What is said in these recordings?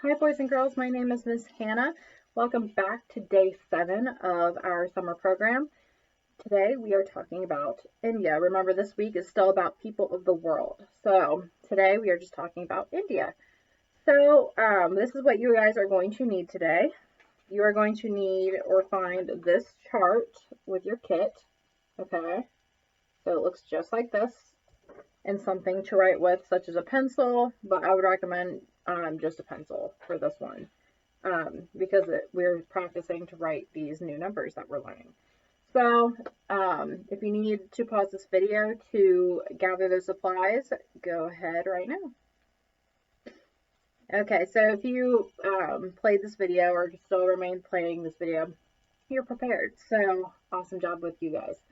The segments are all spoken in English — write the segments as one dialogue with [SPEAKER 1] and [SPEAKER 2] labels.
[SPEAKER 1] Hi boys and girls, my name is Miss Hannah. Welcome back to day 7 of our summer program. Today we are talking about India. Remember, this week is still about people of the world. So today we are just talking about India. So this is what you guys are going to need today. You are going to need or find this chart with your kit. Okay, so it looks just like this, and something to write with, such as a pencil, but I would recommend just a pencil for this one because we're practicing to write these new numbers that we're learning. So if you need to pause this video to gather those supplies, go ahead right now. Okay, so if you played this video or still remain playing this video, you're prepared. So awesome job with you guys.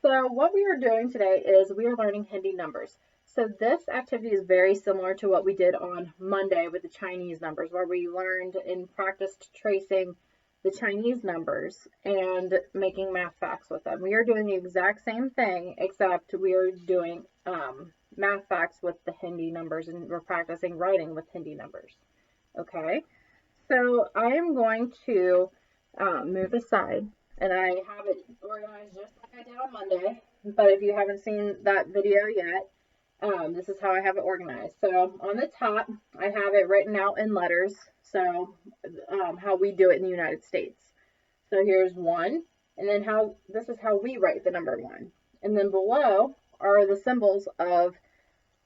[SPEAKER 1] So what we are doing today is we are learning Hindi numbers. So this activity is very similar to what we did on Monday with the Chinese numbers, where we learned and practiced tracing the Chinese numbers and making math facts with them. We are doing the exact same thing, except we are doing math facts with the Hindi numbers, and we're practicing writing with Hindi numbers. Okay, so I am going to move aside, and I have it organized just like I did on Monday. But if you haven't seen that video yet, this is how I have it organized. So on the top, I have it written out in letters. So how we do it in the United States. So here's 1, and then this is how we write the number 1. And then below are the symbols of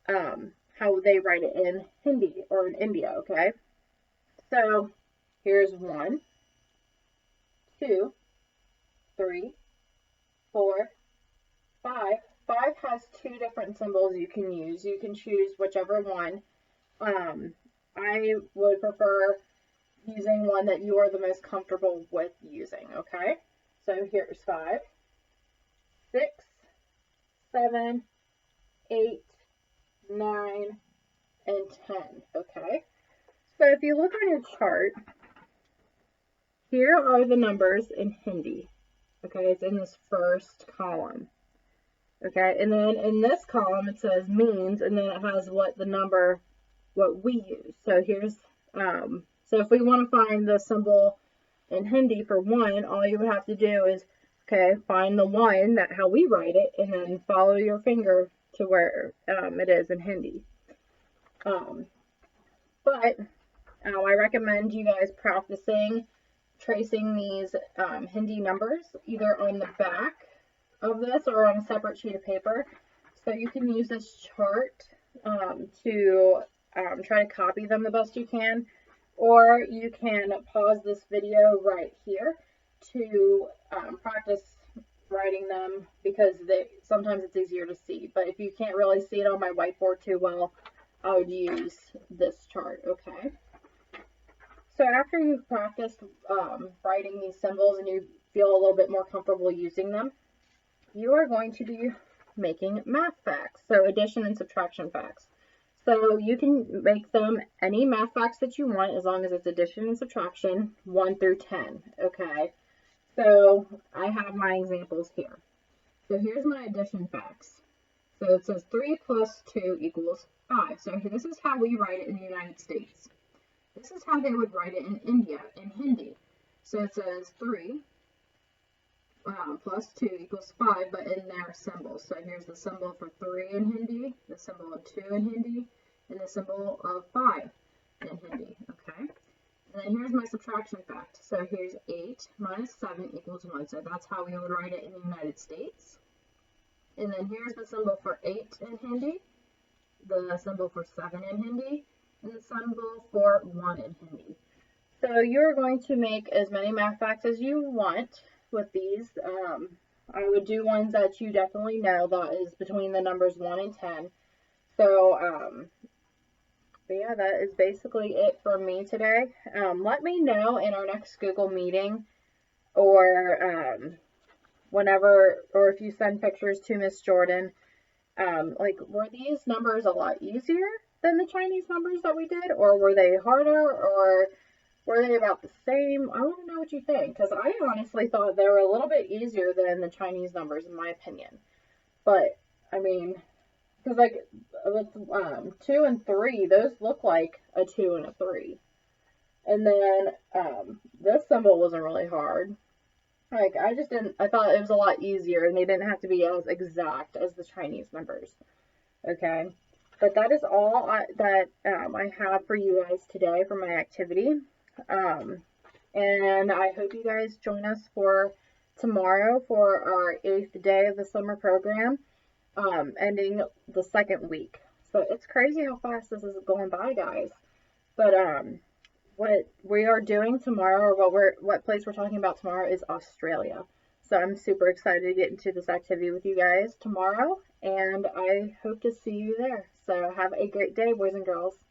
[SPEAKER 1] how they write it in Hindi or in India. Okay. So here's 1, 2, 3, 4, 5. 5 has 2 different symbols you can use. You can choose whichever one. I would prefer using one that you are the most comfortable with using, okay? So here's 5, 6, 7, 8, 9, and 10, okay? So if you look on your chart, here are the numbers in Hindi. Okay, it's in this first column. Okay, and then in this column it says means, and then it has what we use. So here's, so if we want to find the symbol in Hindi for 1, all you would have to do is, okay, find the 1, how we write it, and then follow your finger to where it is in Hindi. But I recommend you guys practicing tracing these Hindi numbers either on the back of this or on a separate sheet of paper. So you can use this chart to try to copy them the best you can, or you can pause this video right here to practice writing them, because sometimes it's easier to see. But if you can't really see it on my whiteboard too well, I would use this chart, okay? So after you've practiced writing these symbols and you feel a little bit more comfortable using them, you are going to be making math facts, so addition and subtraction facts. So you can make them any math facts that you want, as long as it's addition and subtraction 1 through 10, okay? So I have my examples here. So here's my addition facts. So it says 3 plus 2 equals 5. So this is how we write it in the United States. This is how they would write it in India, in Hindi. So it says 3 plus 2 equals 5, but in their symbols. So here's the symbol for 3 in Hindi, the symbol of 2 in Hindi, and the symbol of 5 in Hindi, okay? And then here's my subtraction fact. So here's 8 minus 7 equals 1. So that's how we would write it in the United States. And then here's the symbol for 8 in Hindi, the symbol for 7 in Hindi, and the symbol for 1 in Hindi. So you're going to make as many math facts as you want with these. I would do ones that you definitely know, that is between the numbers 1 and 10. So, but yeah, that is basically it for me today. Let me know in our next Google meeting, or whenever, or if you send pictures to Miss Jordan, like, were these numbers a lot easier than the Chinese numbers that we did, or were they harder, or were they about the same? I want to know what you think, because I honestly thought they were a little bit easier than the Chinese numbers, in my opinion. But I mean, because like with 2 and 3, those look like a 2 and a 3. And then this symbol wasn't really hard. Like, I just didn't, I thought it was a lot easier and they didn't have to be as exact as the Chinese numbers. Okay. But that is all I have for you guys today for my activity. Um, and I hope you guys join us for tomorrow for our 8th day of the summer program, ending the 2nd week. So it's crazy how fast this is going by, guys. But what we are doing tomorrow, or what place we're talking about tomorrow, is Australia. So I'm super excited to get into this activity with you guys tomorrow, and I hope to see you there. So have a great day, boys and girls.